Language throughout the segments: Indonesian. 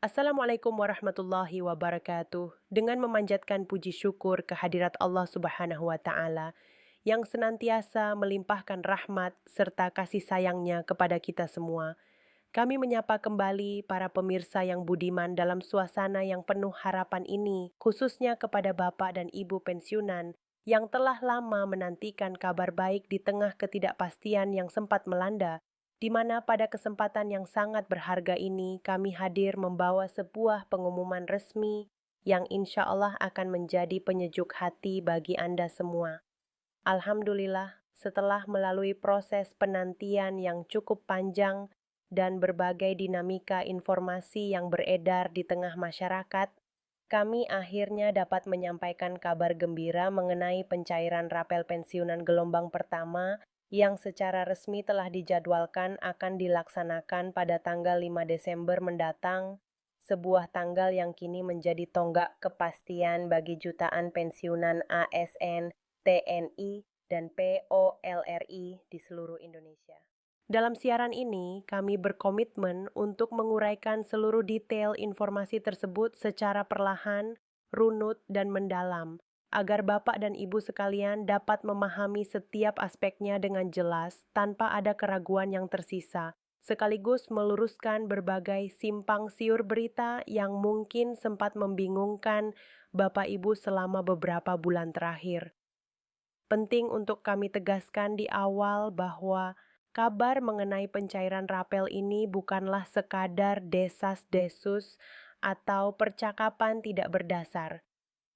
Assalamualaikum warahmatullahi wabarakatuh. Dengan memanjatkan puji syukur kehadirat Allah Subhanahu wa Ta'ala yang senantiasa melimpahkan rahmat serta kasih sayangnya kepada kita semua, kami menyapa kembali para pemirsa yang budiman dalam suasana yang penuh harapan ini, khususnya kepada Bapak dan Ibu pensiunan yang telah lama menantikan kabar baik di tengah ketidakpastian yang sempat melanda, di mana pada kesempatan yang sangat berharga ini kami hadir membawa sebuah pengumuman resmi yang insya Allah akan menjadi penyejuk hati bagi Anda semua. Alhamdulillah, setelah melalui proses penantian yang cukup panjang dan berbagai dinamika informasi yang beredar di tengah masyarakat, kami akhirnya dapat menyampaikan kabar gembira mengenai pencairan rapel pensiunan gelombang pertama yang secara resmi telah dijadwalkan akan dilaksanakan pada tanggal 5 Desember mendatang, sebuah tanggal yang kini menjadi tonggak kepastian bagi jutaan pensiunan ASN, TNI, dan POLRI di seluruh Indonesia. Dalam siaran ini, kami berkomitmen untuk menguraikan seluruh detail informasi tersebut secara perlahan, runut, dan mendalam, agar Bapak dan Ibu sekalian dapat memahami setiap aspeknya dengan jelas tanpa ada keraguan yang tersisa, sekaligus meluruskan berbagai simpang siur berita yang mungkin sempat membingungkan Bapak Ibu selama beberapa bulan terakhir. Penting untuk kami tegaskan di awal bahwa kabar mengenai pencairan rapel ini bukanlah sekadar desas-desus atau percakapan tidak berdasar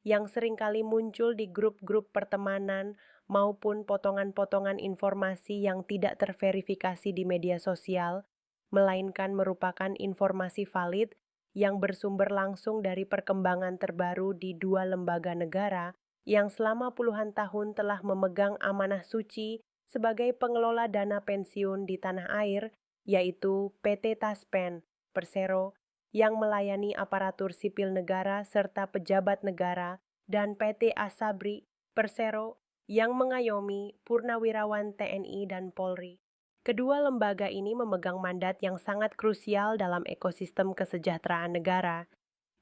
yang seringkali muncul di grup-grup pertemanan maupun potongan-potongan informasi yang tidak terverifikasi di media sosial, melainkan merupakan informasi valid yang bersumber langsung dari perkembangan terbaru di dua lembaga negara yang selama puluhan tahun telah memegang amanah suci sebagai pengelola dana pensiun di tanah air, yaitu PT Taspen, Persero, yang melayani aparatur sipil negara serta pejabat negara, dan PT Asabri, Persero, yang mengayomi purnawirawan TNI dan Polri. Kedua lembaga ini memegang mandat yang sangat krusial dalam ekosistem kesejahteraan negara,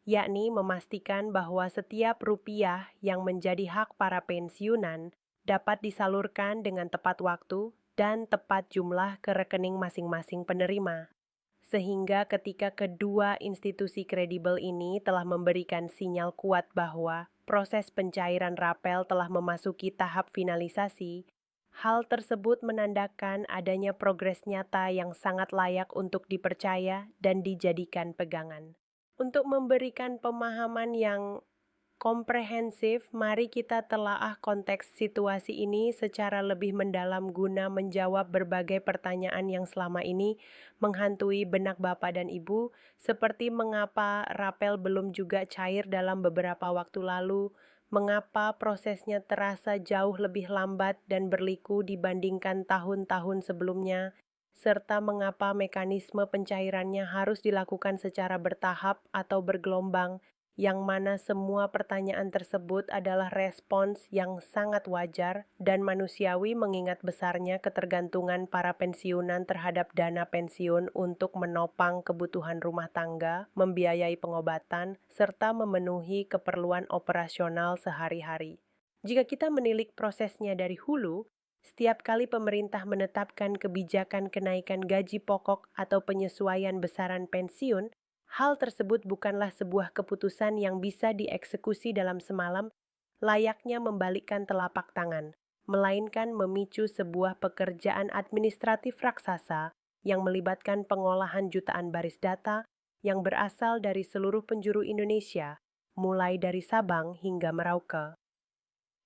yakni memastikan bahwa setiap rupiah yang menjadi hak para pensiunan dapat disalurkan dengan tepat waktu dan tepat jumlah ke rekening masing-masing penerima. Sehingga ketika kedua institusi kredibel ini telah memberikan sinyal kuat bahwa proses pencairan rapel telah memasuki tahap finalisasi, hal tersebut menandakan adanya progres nyata yang sangat layak untuk dipercaya dan dijadikan pegangan. Untuk memberikan pemahaman yang komprehensif, mari kita telaah konteks situasi ini secara lebih mendalam guna menjawab berbagai pertanyaan yang selama ini menghantui benak Bapak dan Ibu, seperti mengapa rapel belum juga cair dalam beberapa waktu lalu, mengapa prosesnya terasa jauh lebih lambat dan berliku dibandingkan tahun-tahun sebelumnya, serta mengapa mekanisme pencairannya harus dilakukan secara bertahap atau bergelombang, yang mana semua pertanyaan tersebut adalah respons yang sangat wajar dan manusiawi mengingat besarnya ketergantungan para pensiunan terhadap dana pensiun untuk menopang kebutuhan rumah tangga, membiayai pengobatan, serta memenuhi keperluan operasional sehari-hari. Jika kita menilik prosesnya dari hulu, setiap kali pemerintah menetapkan kebijakan kenaikan gaji pokok atau penyesuaian besaran pensiun, hal tersebut bukanlah sebuah keputusan yang bisa dieksekusi dalam semalam, layaknya membalikkan telapak tangan, melainkan memicu sebuah pekerjaan administratif raksasa yang melibatkan pengolahan jutaan baris data yang berasal dari seluruh penjuru Indonesia, mulai dari Sabang hingga Merauke.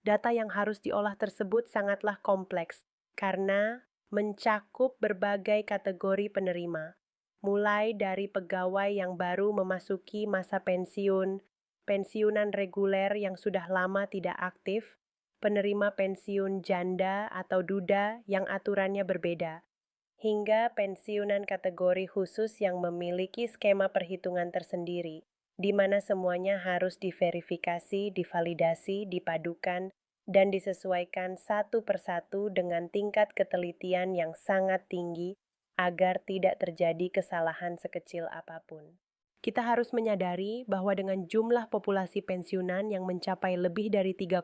Data yang harus diolah tersebut sangatlah kompleks karena mencakup berbagai kategori penerima, mulai dari pegawai yang baru memasuki masa pensiun, pensiunan reguler yang sudah lama tidak aktif, penerima pensiun janda atau duda yang aturannya berbeda, hingga pensiunan kategori khusus yang memiliki skema perhitungan tersendiri, di mana semuanya harus diverifikasi, divalidasi, dipadukan, dan disesuaikan satu persatu dengan tingkat ketelitian yang sangat tinggi agar tidak terjadi kesalahan sekecil apapun. Kita harus menyadari bahwa dengan jumlah populasi pensiunan yang mencapai lebih dari 3,5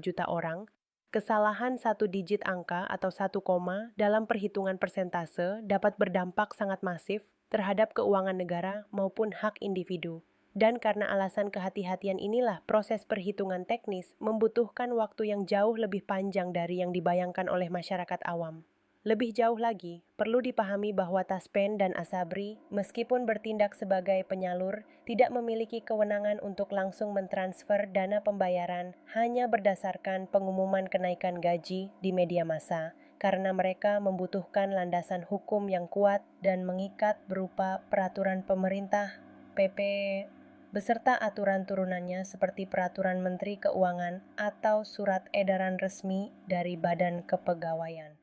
juta orang, kesalahan satu digit angka atau satu koma dalam perhitungan persentase dapat berdampak sangat masif terhadap keuangan negara maupun hak individu. Dan karena alasan kehati-hatian inilah proses perhitungan teknis membutuhkan waktu yang jauh lebih panjang dari yang dibayangkan oleh masyarakat awam. Lebih jauh lagi, perlu dipahami bahwa Taspen dan Asabri, meskipun bertindak sebagai penyalur, tidak memiliki kewenangan untuk langsung mentransfer dana pembayaran hanya berdasarkan pengumuman kenaikan gaji di media massa, karena mereka membutuhkan landasan hukum yang kuat dan mengikat berupa peraturan pemerintah, PP, beserta aturan turunannya seperti peraturan Menteri Keuangan atau surat edaran resmi dari Badan Kepegawaian.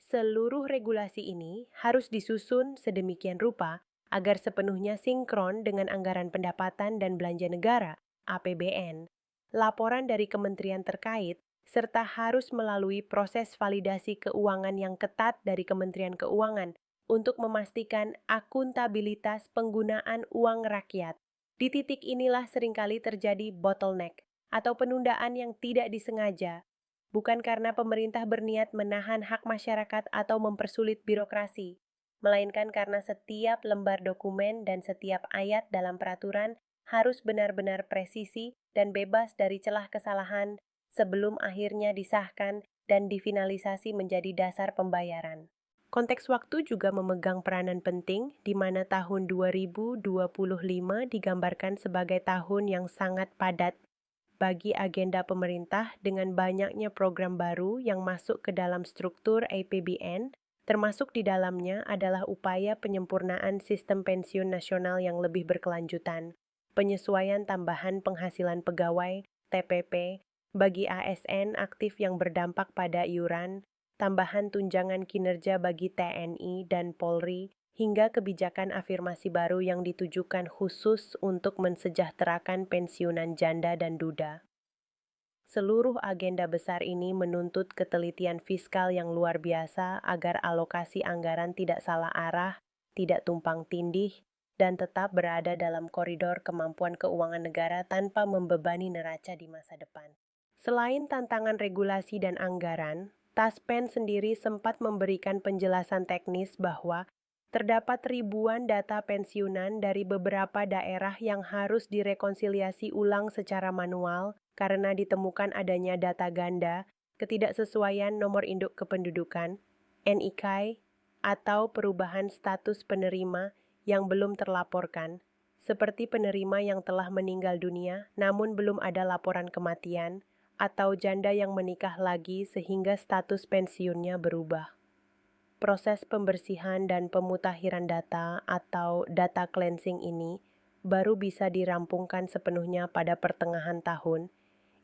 Seluruh regulasi ini harus disusun sedemikian rupa agar sepenuhnya sinkron dengan anggaran pendapatan dan belanja negara (APBN), laporan dari kementerian terkait, serta harus melalui proses validasi keuangan yang ketat dari Kementerian Keuangan untuk memastikan akuntabilitas penggunaan uang rakyat. Di titik inilah seringkali terjadi bottleneck atau penundaan yang tidak disengaja, bukan karena pemerintah berniat menahan hak masyarakat atau mempersulit birokrasi, melainkan karena setiap lembar dokumen dan setiap ayat dalam peraturan harus benar-benar presisi dan bebas dari celah kesalahan sebelum akhirnya disahkan dan difinalisasi menjadi dasar pembayaran. Konteks waktu juga memegang peranan penting, di mana tahun 2025 digambarkan sebagai tahun yang sangat padat bagi agenda pemerintah dengan banyaknya program baru yang masuk ke dalam struktur APBN, termasuk di dalamnya adalah upaya penyempurnaan sistem pensiun nasional yang lebih berkelanjutan, penyesuaian tambahan penghasilan pegawai (TPP) bagi ASN aktif yang berdampak pada iuran, tambahan tunjangan kinerja bagi TNI dan Polri, hingga kebijakan afirmasi baru yang ditujukan khusus untuk mensejahterakan pensiunan janda dan duda. Seluruh agenda besar ini menuntut ketelitian fiskal yang luar biasa agar alokasi anggaran tidak salah arah, tidak tumpang tindih, dan tetap berada dalam koridor kemampuan keuangan negara tanpa membebani neraca di masa depan. Selain tantangan regulasi dan anggaran, Taspen sendiri sempat memberikan penjelasan teknis bahwa terdapat ribuan data pensiunan dari beberapa daerah yang harus direkonsiliasi ulang secara manual karena ditemukan adanya data ganda, ketidaksesuaian nomor induk kependudukan, NIK, atau perubahan status penerima yang belum terlaporkan, seperti penerima yang telah meninggal dunia namun belum ada laporan kematian, atau janda yang menikah lagi sehingga status pensiunnya berubah. Proses pembersihan dan pemutakhiran data atau data cleansing ini baru bisa dirampungkan sepenuhnya pada pertengahan tahun,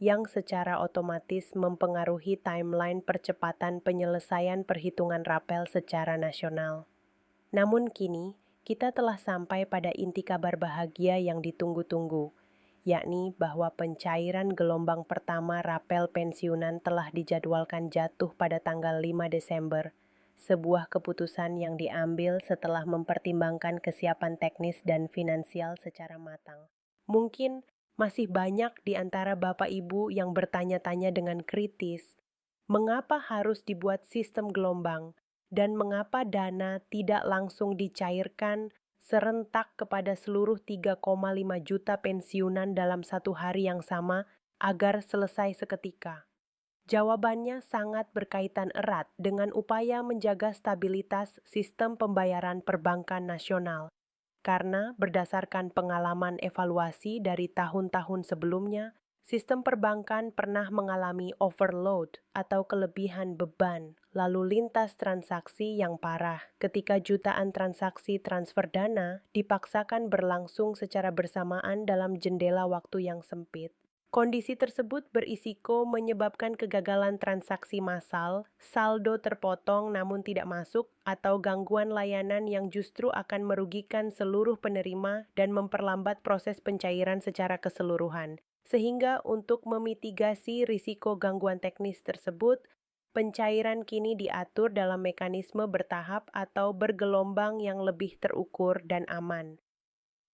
yang secara otomatis mempengaruhi timeline percepatan penyelesaian perhitungan rapel secara nasional. Namun kini, kita telah sampai pada inti kabar bahagia yang ditunggu-tunggu, yakni bahwa pencairan gelombang pertama rapel pensiunan telah dijadwalkan jatuh pada tanggal 5 Desember, sebuah keputusan yang diambil setelah mempertimbangkan kesiapan teknis dan finansial secara matang. Mungkin masih banyak di antara Bapak Ibu yang bertanya-tanya dengan kritis, mengapa harus dibuat sistem gelombang dan mengapa dana tidak langsung dicairkan serentak kepada seluruh 3,5 juta pensiunan dalam satu hari yang sama agar selesai seketika? Jawabannya sangat berkaitan erat dengan upaya menjaga stabilitas sistem pembayaran perbankan nasional. Karena berdasarkan pengalaman evaluasi dari tahun-tahun sebelumnya, sistem perbankan pernah mengalami overload atau kelebihan beban lalu lintas transaksi yang parah ketika jutaan transaksi transfer dana dipaksakan berlangsung secara bersamaan dalam jendela waktu yang sempit. Kondisi tersebut berisiko menyebabkan kegagalan transaksi massal, saldo terpotong namun tidak masuk, atau gangguan layanan yang justru akan merugikan seluruh penerima dan memperlambat proses pencairan secara keseluruhan. Sehingga untuk memitigasi risiko gangguan teknis tersebut, pencairan kini diatur dalam mekanisme bertahap atau bergelombang yang lebih terukur dan aman.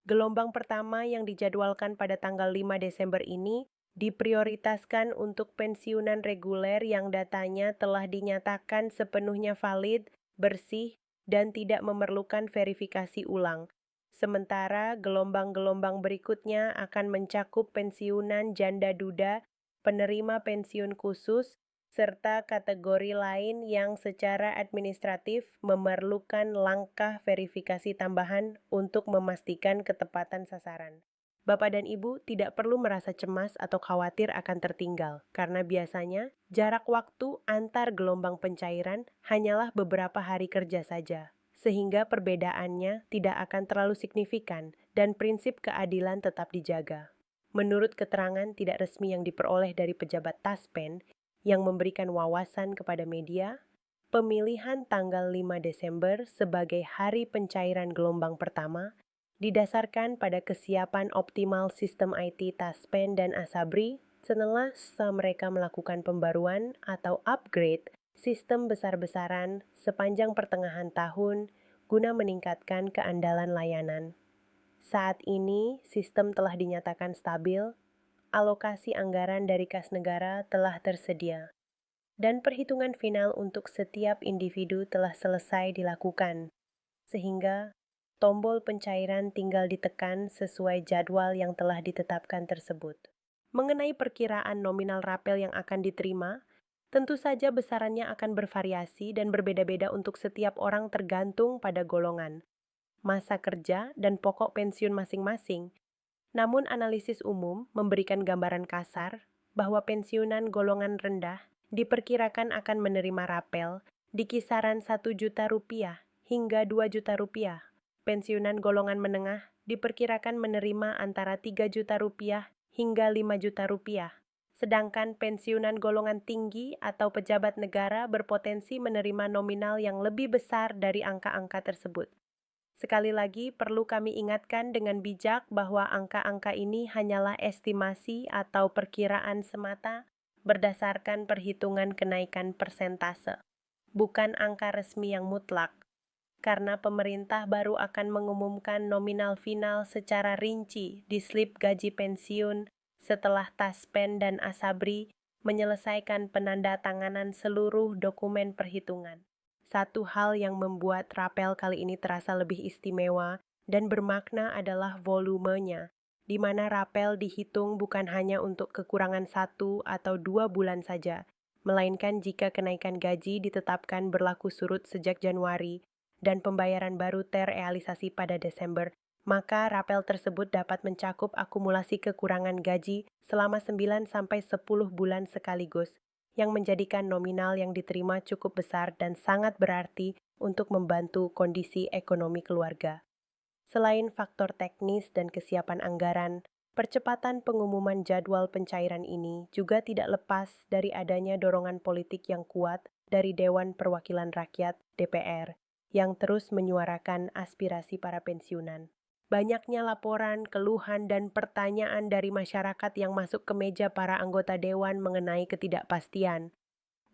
Gelombang pertama yang dijadwalkan pada tanggal 5 Desember ini diprioritaskan untuk pensiunan reguler yang datanya telah dinyatakan sepenuhnya valid, bersih, dan tidak memerlukan verifikasi ulang. Sementara gelombang-gelombang berikutnya akan mencakup pensiunan janda duda, penerima pensiun khusus, serta kategori lain yang secara administratif memerlukan langkah verifikasi tambahan untuk memastikan ketepatan sasaran. Bapak dan Ibu tidak perlu merasa cemas atau khawatir akan tertinggal, karena biasanya jarak waktu antar gelombang pencairan hanyalah beberapa hari kerja saja, sehingga perbedaannya tidak akan terlalu signifikan dan prinsip keadilan tetap dijaga. Menurut keterangan tidak resmi yang diperoleh dari pejabat Taspen, yang memberikan wawasan kepada media, pemilihan tanggal 5 Desember sebagai hari pencairan gelombang pertama didasarkan pada kesiapan optimal sistem IT Taspen dan Asabri setelah mereka melakukan pembaruan atau upgrade sistem besar-besaran sepanjang pertengahan tahun guna meningkatkan keandalan layanan. Saat ini, sistem telah dinyatakan stabil, alokasi anggaran dari kas negara telah tersedia, dan perhitungan final untuk setiap individu telah selesai dilakukan, sehingga tombol pencairan tinggal ditekan sesuai jadwal yang telah ditetapkan tersebut. Mengenai perkiraan nominal rapel yang akan diterima, tentu saja besarannya akan bervariasi dan berbeda-beda untuk setiap orang tergantung pada golongan, masa kerja, dan pokok pensiun masing-masing. Namun analisis umum memberikan gambaran kasar bahwa pensiunan golongan rendah diperkirakan akan menerima rapel di kisaran 1 juta rupiah hingga 2 juta rupiah. Pensiunan golongan menengah diperkirakan menerima antara 3 juta rupiah hingga 5 juta rupiah. Sedangkan pensiunan golongan tinggi atau pejabat negara berpotensi menerima nominal yang lebih besar dari angka-angka tersebut. Sekali lagi, perlu kami ingatkan dengan bijak bahwa angka-angka ini hanyalah estimasi atau perkiraan semata berdasarkan perhitungan kenaikan persentase, bukan angka resmi yang mutlak, karena pemerintah baru akan mengumumkan nominal final secara rinci di slip gaji pensiun setelah Taspen dan Asabri menyelesaikan penandatanganan seluruh dokumen perhitungan. Satu hal yang membuat rapel kali ini terasa lebih istimewa dan bermakna adalah volumenya, di mana rapel dihitung bukan hanya untuk kekurangan 1 atau 2 bulan saja, melainkan jika kenaikan gaji ditetapkan berlaku surut sejak Januari dan pembayaran baru terrealisasi pada Desember, maka rapel tersebut dapat mencakup akumulasi kekurangan gaji selama 9-10 bulan sekaligus, yang menjadikan nominal yang diterima cukup besar dan sangat berarti untuk membantu kondisi ekonomi keluarga. Selain faktor teknis dan kesiapan anggaran, percepatan pengumuman jadwal pencairan ini juga tidak lepas dari adanya dorongan politik yang kuat dari Dewan Perwakilan Rakyat (DPR) yang terus menyuarakan aspirasi para pensiunan. Banyaknya laporan, keluhan, dan pertanyaan dari masyarakat yang masuk ke meja para anggota dewan mengenai ketidakpastian.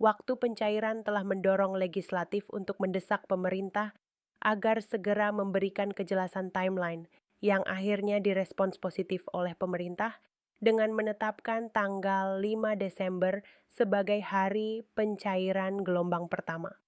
Waktu pencairan telah mendorong legislatif untuk mendesak pemerintah agar segera memberikan kejelasan timeline yang akhirnya direspons positif oleh pemerintah dengan menetapkan tanggal 5 Desember sebagai hari pencairan gelombang pertama.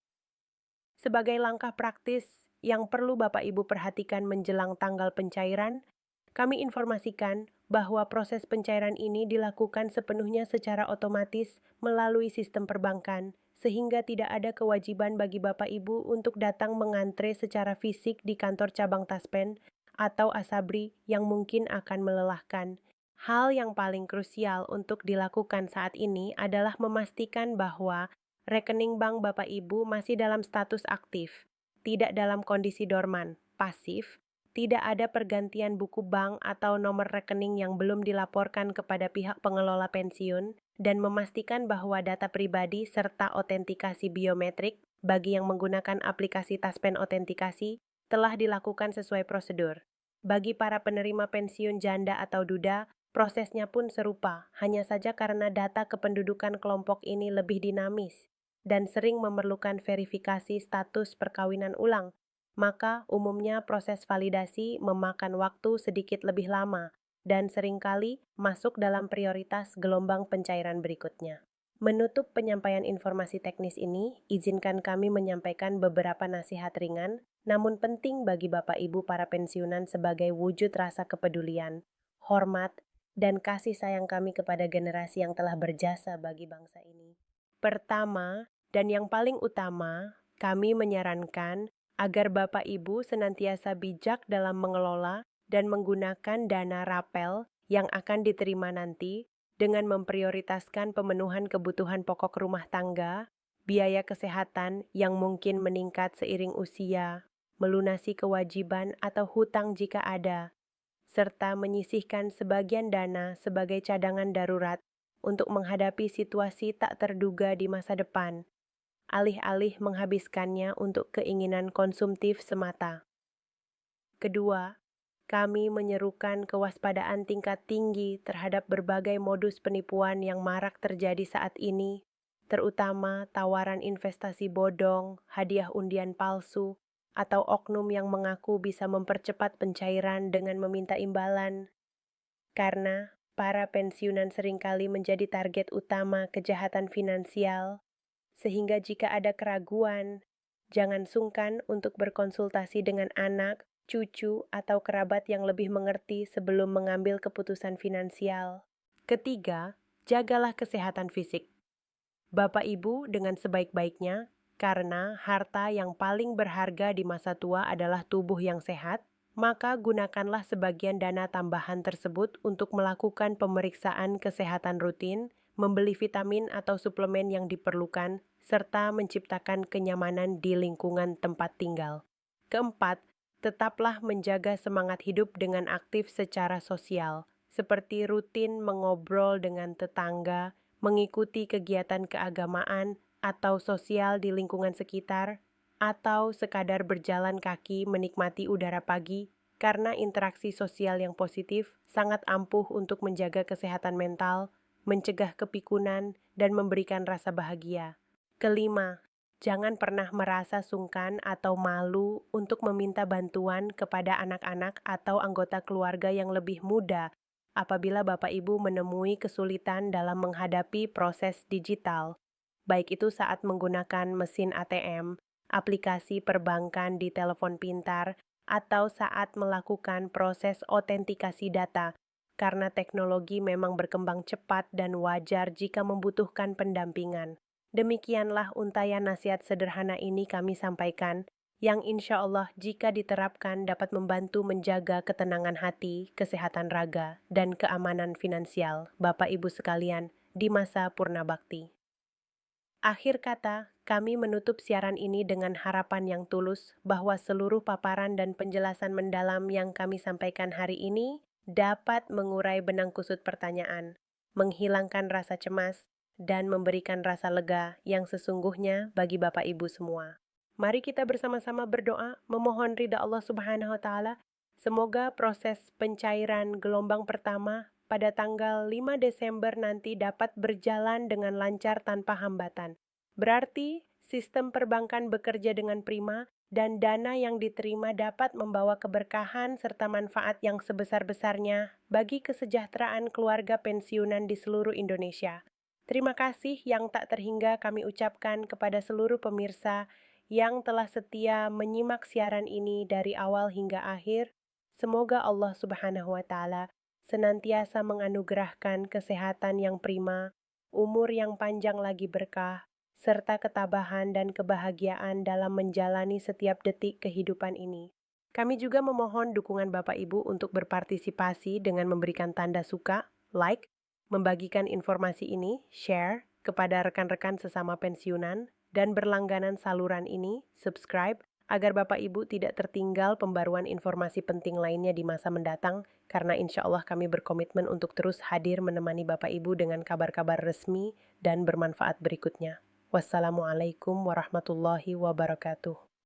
Sebagai langkah praktis yang perlu Bapak Ibu perhatikan menjelang tanggal pencairan, kami informasikan bahwa proses pencairan ini dilakukan sepenuhnya secara otomatis melalui sistem perbankan, sehingga tidak ada kewajiban bagi Bapak Ibu untuk datang mengantre secara fisik di kantor cabang Taspen atau Asabri yang mungkin akan melelahkan. Hal yang paling krusial untuk dilakukan saat ini adalah memastikan bahwa rekening bank Bapak Ibu masih dalam status aktif, tidak dalam kondisi dorman, pasif, tidak ada pergantian buku bank atau nomor rekening yang belum dilaporkan kepada pihak pengelola pensiun, dan memastikan bahwa data pribadi serta otentikasi biometrik bagi yang menggunakan aplikasi Taspen Otentikasi telah dilakukan sesuai prosedur. Bagi para penerima pensiun janda atau duda, prosesnya pun serupa, hanya saja karena data kependudukan kelompok ini lebih dinamis dan sering memerlukan verifikasi status perkawinan ulang, maka umumnya proses validasi memakan waktu sedikit lebih lama dan seringkali masuk dalam prioritas gelombang pencairan berikutnya. Menutup penyampaian informasi teknis ini, izinkan kami menyampaikan beberapa nasihat ringan, namun penting bagi Bapak Ibu para pensiunan sebagai wujud rasa kepedulian, hormat, dan kasih sayang kami kepada generasi yang telah berjasa bagi bangsa ini. Pertama, dan yang paling utama, kami menyarankan agar Bapak Ibu senantiasa bijak dalam mengelola dan menggunakan dana rapel yang akan diterima nanti dengan memprioritaskan pemenuhan kebutuhan pokok rumah tangga, biaya kesehatan yang mungkin meningkat seiring usia, melunasi kewajiban atau hutang jika ada, serta menyisihkan sebagian dana sebagai cadangan darurat untuk menghadapi situasi tak terduga di masa depan, alih-alih menghabiskannya untuk keinginan konsumtif semata. Kedua, kami menyerukan kewaspadaan tingkat tinggi terhadap berbagai modus penipuan yang marak terjadi saat ini, terutama tawaran investasi bodong, hadiah undian palsu, atau oknum yang mengaku bisa mempercepat pencairan dengan meminta imbalan. Karena para pensiunan seringkali menjadi target utama kejahatan finansial, sehingga jika ada keraguan, jangan sungkan untuk berkonsultasi dengan anak, cucu, atau kerabat yang lebih mengerti sebelum mengambil keputusan finansial. Ketiga, jagalah kesehatan fisik. Bapak Ibu dengan sebaik-baiknya, karena harta yang paling berharga di masa tua adalah tubuh yang sehat, maka gunakanlah sebagian dana tambahan tersebut untuk melakukan pemeriksaan kesehatan rutin, membeli vitamin atau suplemen yang diperlukan, serta menciptakan kenyamanan di lingkungan tempat tinggal. Keempat, tetaplah menjaga semangat hidup dengan aktif secara sosial, seperti rutin mengobrol dengan tetangga, mengikuti kegiatan keagamaan atau sosial di lingkungan sekitar, atau sekadar berjalan kaki menikmati udara pagi, karena interaksi sosial yang positif sangat ampuh untuk menjaga kesehatan mental, mencegah kepikunan, dan memberikan rasa bahagia. Kelima, jangan pernah merasa sungkan atau malu untuk meminta bantuan kepada anak-anak atau anggota keluarga yang lebih muda apabila Bapak Ibu menemui kesulitan dalam menghadapi proses digital, baik itu saat menggunakan mesin ATM, aplikasi perbankan di telepon pintar, atau saat melakukan proses autentikasi data, karena teknologi memang berkembang cepat dan wajar jika membutuhkan pendampingan. Demikianlah untayan nasihat sederhana ini kami sampaikan, yang insya Allah jika diterapkan dapat membantu menjaga ketenangan hati, kesehatan raga, dan keamanan finansial Bapak Ibu sekalian di masa purna bakti. Akhir kata, kami menutup siaran ini dengan harapan yang tulus bahwa seluruh paparan dan penjelasan mendalam yang kami sampaikan hari ini dapat mengurai benang kusut pertanyaan, menghilangkan rasa cemas, dan memberikan rasa lega yang sesungguhnya bagi Bapak Ibu semua. Mari kita bersama-sama berdoa memohon ridha Allah Subhanahu wa Ta'ala. Semoga proses pencairan gelombang pertama pada tanggal 5 Desember nanti dapat berjalan dengan lancar tanpa hambatan. Berarti sistem perbankan bekerja dengan prima dan dana yang diterima dapat membawa keberkahan serta manfaat yang sebesar-besarnya bagi kesejahteraan keluarga pensiunan di seluruh Indonesia. Terima kasih yang tak terhingga kami ucapkan kepada seluruh pemirsa yang telah setia menyimak siaran ini dari awal hingga akhir. Semoga Allah Subhanahu wa Ta'ala senantiasa menganugerahkan kesehatan yang prima, umur yang panjang lagi berkah, serta ketabahan dan kebahagiaan dalam menjalani setiap detik kehidupan ini. Kami juga memohon dukungan Bapak Ibu untuk berpartisipasi dengan memberikan tanda suka, like, membagikan informasi ini, share, kepada rekan-rekan sesama pensiunan, dan berlangganan saluran ini, subscribe, agar Bapak Ibu tidak tertinggal pembaruan informasi penting lainnya di masa mendatang, karena insya Allah kami berkomitmen untuk terus hadir menemani Bapak Ibu dengan kabar-kabar resmi dan bermanfaat berikutnya. Wassalamualaikum warahmatullahi wabarakatuh.